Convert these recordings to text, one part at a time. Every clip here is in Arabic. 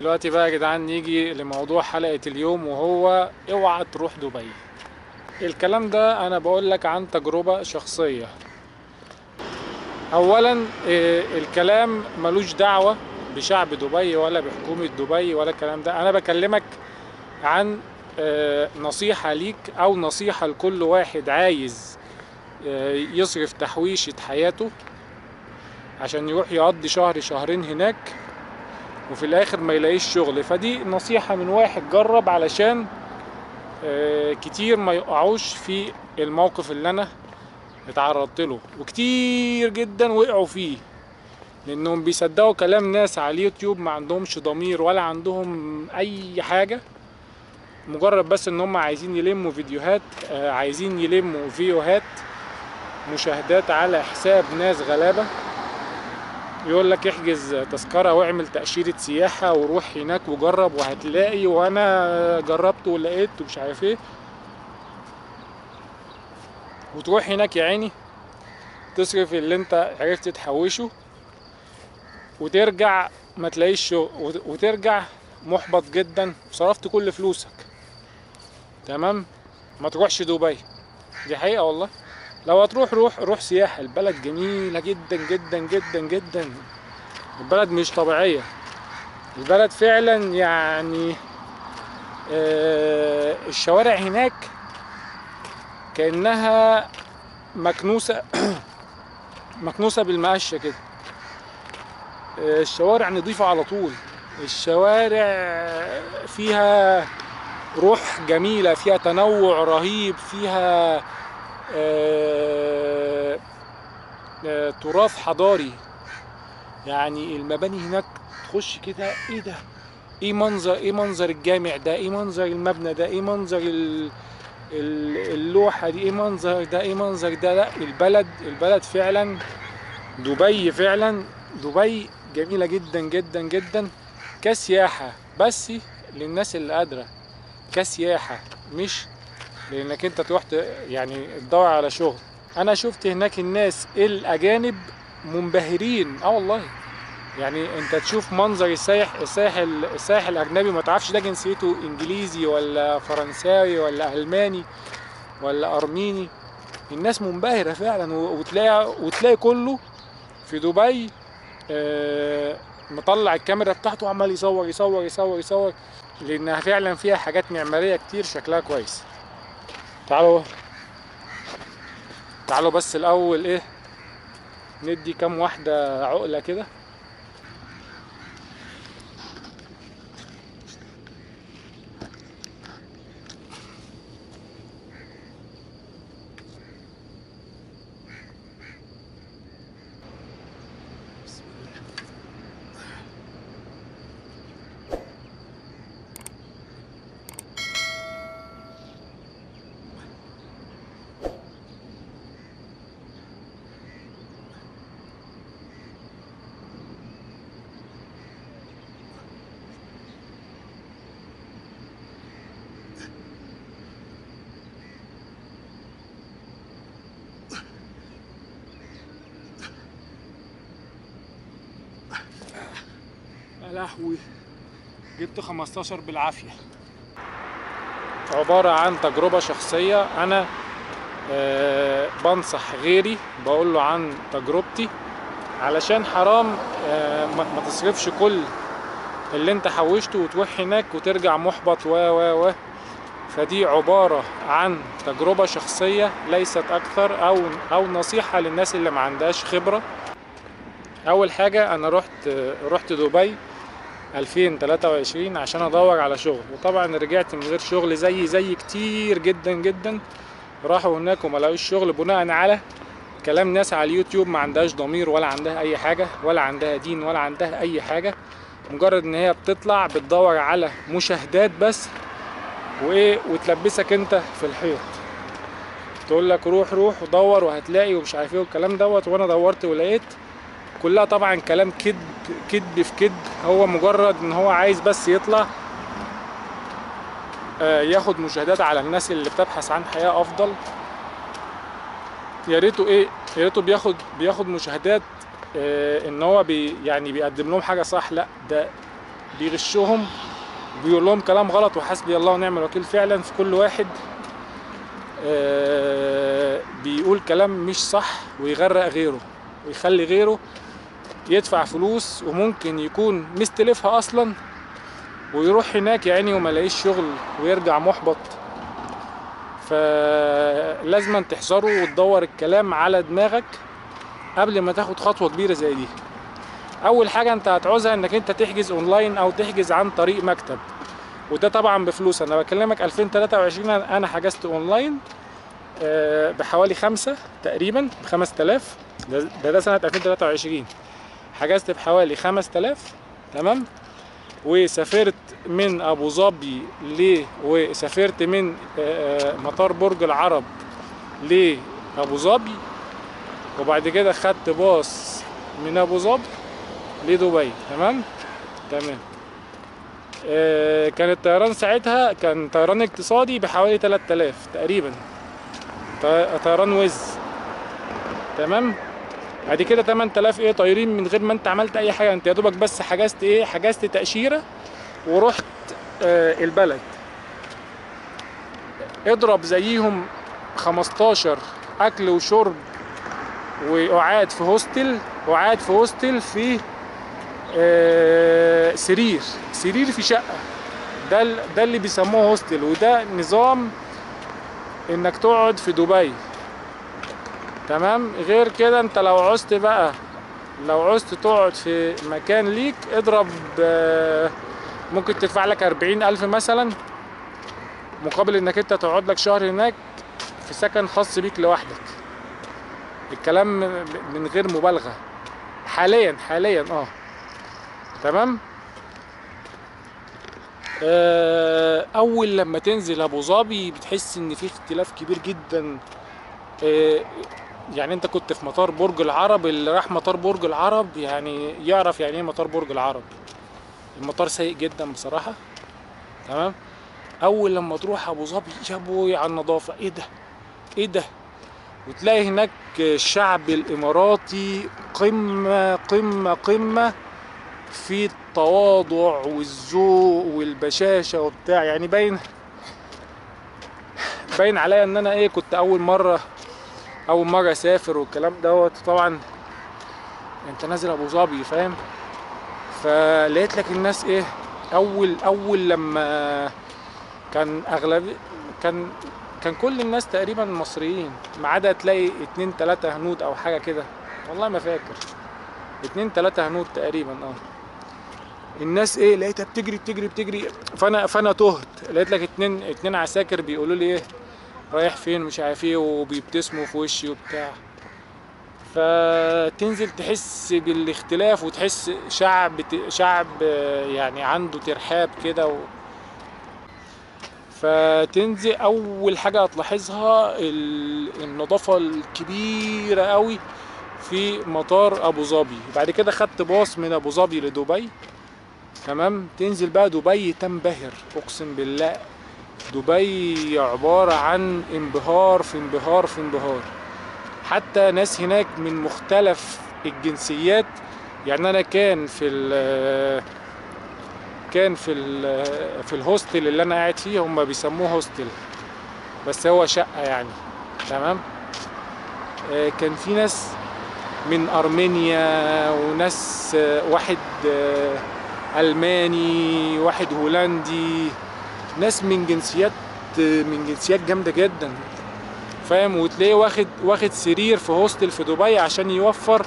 دلوقتي بقى يا جدعان نيجي لموضوع حلقة اليوم، وهو اوعى تروح دبي. الكلام ده انا بقول لك عن تجربة شخصية. اولا الكلام ملوش دعوة بشعب دبي ولا بحكومة دبي ولا الكلام ده. انا بكلمك عن نصيحة ليك او نصيحة لكل واحد عايز يصرف تحويشة حياته عشان يروح يقضي شهر شهرين هناك وفي الاخر ما يلاقيش شغل. فدي نصيحة من واحد جرب، علشان كتير ما يقعوش في الموقف اللي انا اتعرضت له، وكتير جدا وقعوا فيه لانهم بيصدقوا كلام ناس على اليوتيوب ما عندهمش ضمير ولا عندهم اي حاجة، مجرد بس ان هم عايزين يلموا فيديوهات، عايزين يلموا فيوهات مشاهدات على حساب ناس غلابة. يقول لك احجز تذكرة واعمل تأشيرة سياحة وروح هناك وجرب وهتلاقي، وانا جربت ولقيت ومش عارف ايه. وتروح هناك يا عيني تصرف اللي انت عرفت تحوشه وترجع ما تلاقيش شغل، وترجع محبط جدا وصرفت كل فلوسك. تمام. ما تروحش دبي، دي حقيقة والله. لو هتروح روح سياحة. البلد جميلة جدا جدا جدا جدا. البلد مش طبيعية. البلد فعلا يعني الشوارع هناك كأنها مكنوسة مكنوسة بالمقشة كده. الشوارع نظيفة على طول. الشوارع فيها روح جميلة، فيها تنوع رهيب، فيها تراث حضاري. يعني المباني هناك تخش كده، ايه ده؟ ايه منظر الجامع ده؟ ايه منظر المبنى ده؟ ايه منظر اللوحة دي؟ ايه منظر ده؟ ايه منظر ده؟ لا، البلد فعلا دبي فعلا. دبي جميلة جدا جدا جدا كسياحة، بس للناس اللي قادرة. كسياحة، مش لانك انت تروح يعني تدور على شغل. انا شفت هناك الناس الاجانب منبهرين، والله. يعني انت تشوف منظر السائح الاجنبي، ما تعرفش ده جنسيته انجليزي ولا فرنساوي ولا الماني ولا ارميني. الناس منبهرة فعلا، وتلاقي كله في دبي مطلع الكاميرا بتاعته وعمال يصور يصور يصور يصور، لانها فعلا فيها حاجات معمارية كتير شكلها كويس. تعالوا تعالوا بس الاول ايه، ندي كام واحدة عقلة كده. يا لهوي، جبت 15 بالعافية. عبارة عن تجربة شخصية. أنا بنصح غيري، بقول له عن تجربتي، علشان حرام ما تصرفش كل اللي انت حوشته وتروح هناك وترجع محبط و فدي عبارة عن تجربة شخصية ليست أكثر، أو نصيحة للناس اللي ما عندهاش خبرة. أول حاجة، أنا رحت دبي 2023 عشان ادور على شغل، وطبعا رجعت من غير شغل زي كتير جدا جدا راحوا هناك وما لقوش شغل، بناء على كلام ناس على اليوتيوب ما عندهاش ضمير ولا عندها اي حاجة ولا عندها دين ولا عندها اي حاجة. مجرد ان هي بتطلع بتدور على مشاهدات بس، وتلبسك انت في الحيط، تقول لك روح ودور وهتلاقي ومش عارف ايه والكلام دوت. وانا دورت ولقيت كلها طبعا كلام كذب كذب في كذب. هو مجرد ان هو عايز بس يطلع ياخد مشاهدات على الناس اللي بتبحث عن حياة افضل. يا ريته بياخد مشاهدات ان هو يعني بيقدم لهم حاجة صح. لا، ده بيغشهم، بيقول لهم كلام غلط، وحسبي الله ونعم الوكيل فعلا في كل واحد بيقول كلام مش صح ويغرق غيره ويخلي غيره يدفع فلوس وممكن يكون مستلفها اصلا ويروح هناك يا عيني وما لاقيش شغل ويرجع محبط. فلازم تحذره وتدور الكلام على دماغك قبل ما تاخد خطوة كبيرة زي دي. اول حاجة انت هتعوزها انك انت تحجز اونلاين او تحجز عن طريق مكتب، وده طبعا بفلوس. انا بكلمك 2023 انا حجزت اونلاين بحوالي 5 تقريبا ب5000. ده سنة 2023 حجزت بحوالي 5000 تمام. وسافرت من ابو ظبي وسافرت من مطار برج العرب لابو ظبي، وبعد كده خدت باص من ابو ظبي لدبي. تمام. كان الطيران ساعتها كان طيران اقتصادي بحوالي 3000 تقريبا، طيران ويز. تمام. بعد كده 8000 طايرين من غير ما انت عملت اي حاجه، انت يا دوبك بس حجزت تاشيره ورحت البلد. اضرب زيهم 15 اكل وشرب وقعاد في هوستل في سرير في شقه. ده اللي بيسموه هوستل، وده نظام انك تقعد في دبي. تمام. غير كده انت لو عوزت تقعد في مكان ليك اضرب ممكن تدفع لك 40,000 مثلا مقابل انك انت تقعد لك شهر هناك في سكن خاص بيك لوحدك. الكلام من غير مبالغة حاليا تمام. اول لما تنزل ابو ظبي بتحس ان في اختلاف كبير جدا. يعني انت كنت في مطار برج العرب، اللي راح مطار برج العرب يعني يعرف يعني ايه مطار برج العرب. المطار سيء جدا بصراحة. تمام. اول لما تروح ابو ظبي يا ابوي على النظافة، ايه ده وتلاقي هناك الشعب الاماراتي قمة في التواضع والذوق والبشاشة وبتاع. يعني باين عليا ان انا كنت اول مرة اسافر والكلام دوت. طبعا انت نازل ابو ظبي فاهم، فلقيت لك الناس اول لما كان كان كل الناس تقريبا مصريين ما عدا تلاقي 2 3 هنود او حاجه كده، والله ما فاكر، 2 3 هنود تقريبا. الناس لقيتها بتجري. فانا تهت. لقيت لك اتنين عساكر بيقولوا لي رايح فين مش عارف وبيبتسموا في وشي وبتاع. فتنزل تحس بالاختلاف وتحس شعب يعني عنده ترحاب كده فتنزل اول حاجه هتلاحظها النظافه الكبيره قوي في مطار ابو ظبي. بعد كده خدت باص من ابو ظبي لدبي. تمام. تنزل بقى دبي تنبهر، اقسم بالله دبي عباره عن انبهار في انبهار. حتى ناس هناك من مختلف الجنسيات. يعني انا كان في الهوستل اللي انا قاعد فيه، هم بيسموه هوستل بس هو شقة يعني. تمام. كان في ناس من ارمينيا، وناس واحد الماني، واحد هولندي، ناس من جنسيات جامدة جدا فاهم. وتلاقيه واخد سرير في هوستل في دبي عشان يوفر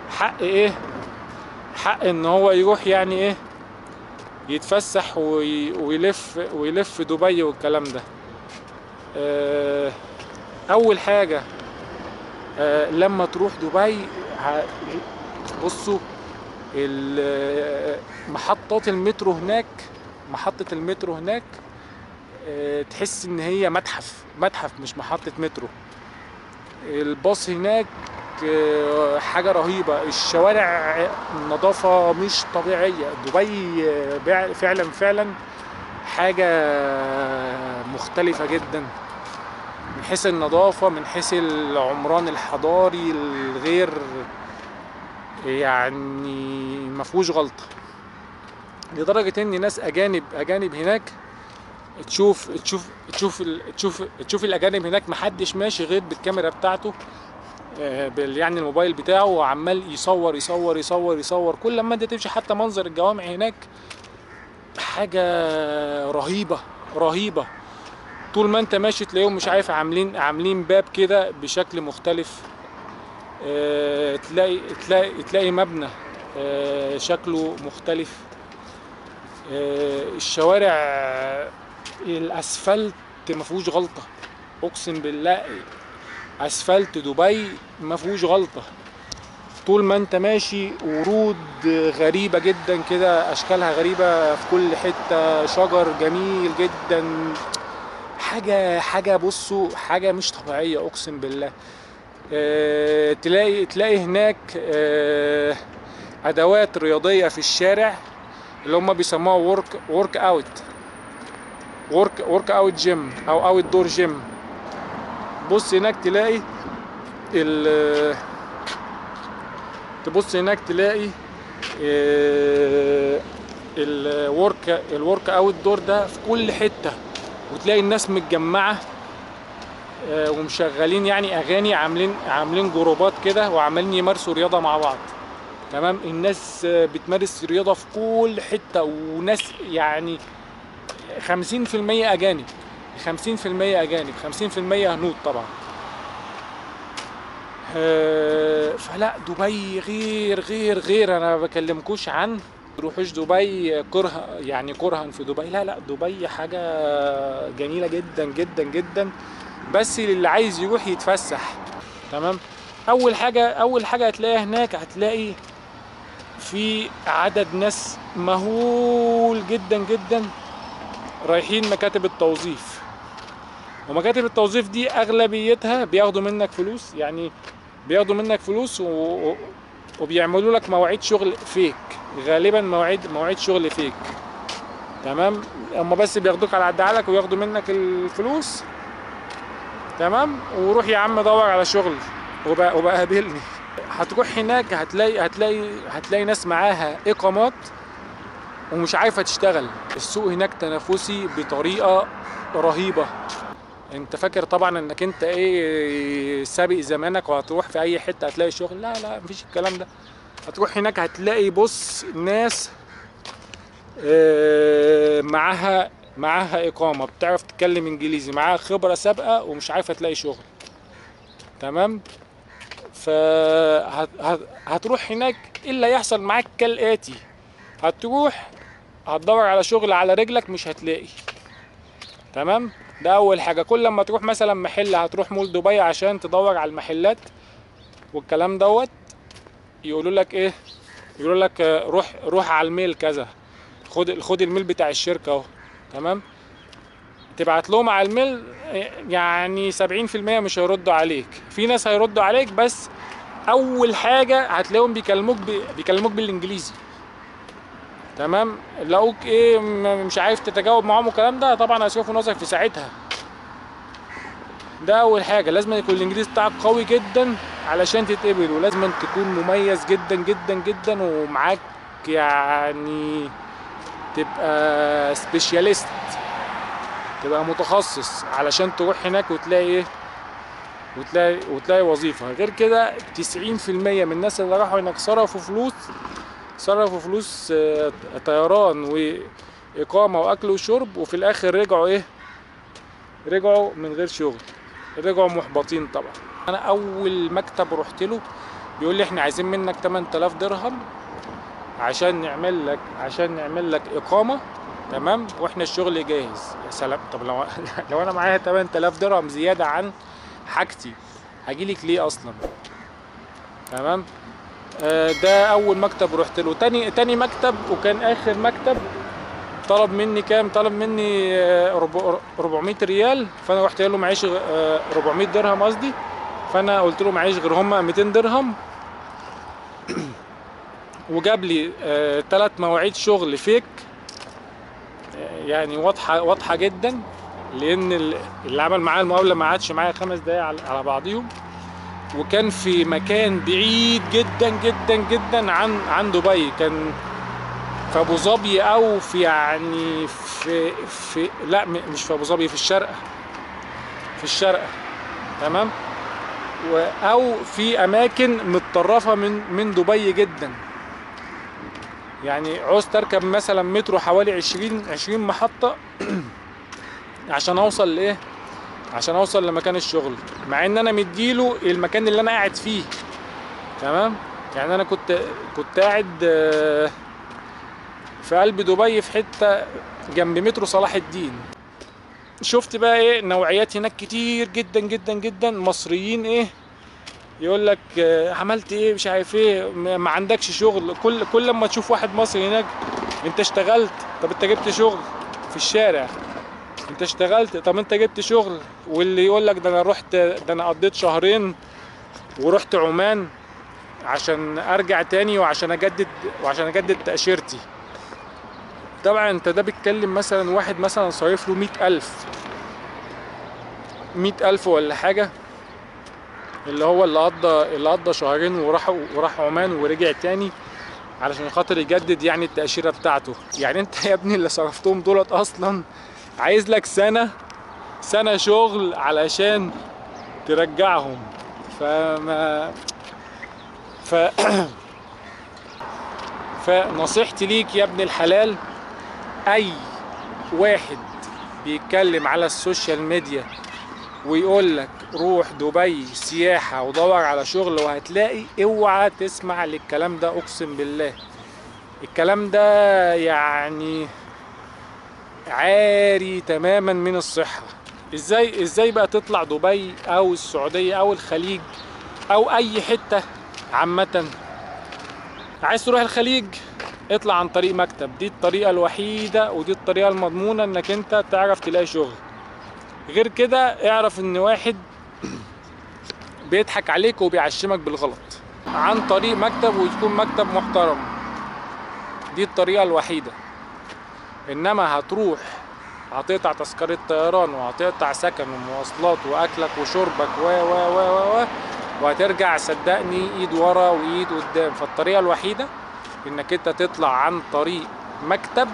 حق حق ان هو يروح يعني يتفسح ويلف دبي والكلام ده. اول حاجة لما تروح دبي بصوا محطة المترو هناك تحس ان هي متحف مش محطة مترو. الباص هناك حاجة رهيبة. الشوارع النظافة مش طبيعية. دبي فعلا حاجة مختلفة جدا من حيث النظافة، من حيث العمران الحضاري الغير يعني مفهوش غلطة. لدرجة ان ناس اجانب هناك تشوف الاجانب هناك محدش ماشي غير بالكاميرا بتاعته، يعني الموبايل بتاعه، وعمال يصور يصور يصور يصور. كل لما انت تمشي حتى منظر الجوامع هناك حاجة رهيبة رهيبة. طول ما انت ماشي تلاقيهم مش عارف عاملين باب كده بشكل مختلف. تلاقي مبنى شكله مختلف. الشوارع الاسفلت ما فيهوش غلطة، اقسم بالله اسفلت دبي ما فيهوش غلطة. طول ما انت ماشي ورود غريبة جدا كده، اشكالها غريبة في كل حتة، شجر جميل جدا، حاجة بصوا حاجة مش طبيعية اقسم بالله. تلاقي هناك ادوات رياضية في الشارع اللي هم بيسموها ورك اوت جيم او اوت دور جيم. بص هناك تلاقي تبص هناك تلاقي الورك اوت دور ده في كل حتة، وتلاقي الناس متجمعة ومشغلين يعني اغاني، عاملين جروبات كده وعمالين يمارسوا رياضة مع بعض. تمام. الناس بتمارس رياضة في كل حتة، وناس يعني 50% اجانب، 50% اجانب، 50% هنود طبعا. فلا دبي غير انا ما بكلمكوش عن تروحوش دبي كرها في دبي. لا دبي حاجة جميلة جدا جدا جدا، بس اللي عايز يروح يتفسح. تمام. اول حاجة هتلاقيها هناك، هتلاقي في عدد ناس مهول جدا جدا رايحين مكاتب التوظيف. ومكاتب التوظيف دي اغلبيتها بياخدوا منك فلوس، يعني بياخدوا منك فلوس وبيعملوا لك مواعيد شغل فيك، غالبا مواعيد شغل فيك. تمام. هم بس بياخدوك على قد عقلك وياخدوا منك الفلوس. تمام. وروح يا عم دور على شغل وبقى قابلني. هتروح هناك هتلاقي ناس معاها اقامات ومش عارفه تشتغل. السوق هناك تنافسي بطريقه رهيبه. انت فاكر طبعا انك انت سابق زمانك وهتروح في اي حته هتلاقي شغل؟ لا مفيش الكلام ده. هتروح هناك هتلاقي بص ناس معاها اقامه، بتعرف تتكلم انجليزي، معاها خبره سابقه ومش عارفه تلاقي شغل. تمام. هتروح هناك ايه اللي هيحصل معاك كالاتي: هتروح هتدور على شغل على رجلك مش هتلاقي. تمام. ده اول حاجه. كل لما تروح مثلا محل، هتروح مول دبي عشان تدور على المحلات والكلام دوت، يقولوا لك يقولوا لك روح على الميل كذا، خد الميل بتاع الشركه اهو. تمام. تبعت لهم على الميل، يعني 70% مش هيردوا عليك. في ناس هيردوا عليك، بس اول حاجه هتلاقيهم بيكلموك بالانجليزي. تمام. لقوك مش عارف تتجاوب معاهم والكلام ده، طبعا هيصرفوا نظرك في ساعتها. ده اول حاجه. لازم يكون الانجليزي بتاعك قوي جدا علشان تتقبل، ولازم تكون مميز جدا جدا جدا، ومعاك يعني تبقى سبيشاليست، تبقى متخصص علشان تروح هناك وتلاقي وظيفه. غير كده 90% من الناس اللي راحوا هناك صرفوا فلوس طيران واقامه واكل وشرب، وفي الاخر رجعوا من غير شغل، رجعوا محبطين طبعا. انا اول مكتب رحت له بيقول لي احنا عايزين منك 8000 درهم عشان نعمل لك اقامه. تمام. واحنا الشغل جاهز. يا سلام. طب لو انا معايا 8000 درهم زياده عن حاجتي هجيلك ليه اصلا؟ تمام. ده اول مكتب رحت له. تاني مكتب وكان اخر مكتب طلب مني كام؟ طلب مني 400 ريال. فانا رحت له معيش 400 درهم قصدي. فانا قلت له معيش غير هم 200 درهم. وجاب لي 3 مواعيد شغل فيك، يعني واضحه جدا، لان اللي عمل معايا المقاولة ما قعدش معايا 5 دقايق على بعضيهم. وكان في مكان بعيد جدا جدا جدا عن دبي. كان في ابو ظبي او في يعني في لا مش في ابو ظبي، في الشارقة، في الشارقة، تمام، او في اماكن متطرفة من دبي جدا. يعني عاوز تركب مثلا مترو حوالي 20 محطة عشان اوصل لايه، عشان اوصل لمكان الشغل، مع ان انا مديله المكان اللي انا قاعد فيه، تمام. يعني انا كنت قاعد في قلب دبي في حتة جنب مترو صلاح الدين. شفت بقى ايه نوعيات هناك كتير جدا جدا جدا، مصريين ايه يقول لك عملت ايه مش عارف ايه، ما عندكش شغل. كل لما تشوف واحد مصري هناك، انت اشتغلت؟ طب انت جبت شغل؟ في الشارع، انت اشتغلت؟ طب انت جبت شغل؟ واللي يقول لك ده انا رحت، ده انا قضيت شهرين ورحت عمان عشان ارجع تاني وعشان اجدد تأشيرتي. طبعا انت ده بيتكلم مثلا واحد مثلا صارف له 100,000 ولا حاجة، اللي قضى شهرين وراح عمان ورجع تاني علشان خاطر يجدد يعني التأشيرة بتاعته. يعني انت يا ابني اللي صرفتهم دولت اصلا عايز لك سنة شغل علشان ترجعهم. فما ف فنصيحتي ليك يا ابن الحلال، اي واحد بيتكلم على السوشيال ميديا ويقول لك روح دبي سياحة ودور على شغل وهتلاقي، اوعى تسمع للكلام ده، اقسم بالله الكلام ده يعني عاري تماما من الصحة. ازاي بقى تطلع دبي او السعودية او الخليج او اي حتة عامة؟ عايز تروح الخليج اطلع عن طريق مكتب، دي الطريقة الوحيدة ودي الطريقة المضمونة انك انت تعرف تلاقي شغل. غير كده اعرف ان واحد بيضحك عليك وبيعشمك بالغلط عن طريق مكتب، ويكون مكتب محترم. دي الطريقة الوحيدة. انما هتروح هتقطع تذكرة طيران وهتقطع سكن ومواصلات واكلك وشربك و وهترجع صدقني ايد ورا وايد قدام. فالطريقة الوحيدة انك انت تطلع عن طريق مكتب،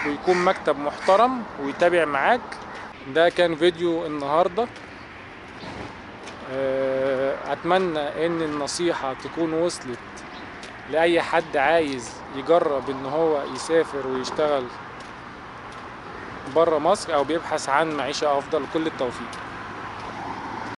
ويكون مكتب محترم ويتابع معاك. ده كان فيديو النهاردة. اتمنى ان النصيحة تكون وصلت لأي حد عايز يجرب ان هو يسافر ويشتغل برا مصر او بيبحث عن معيشة افضل. كل التوفيق.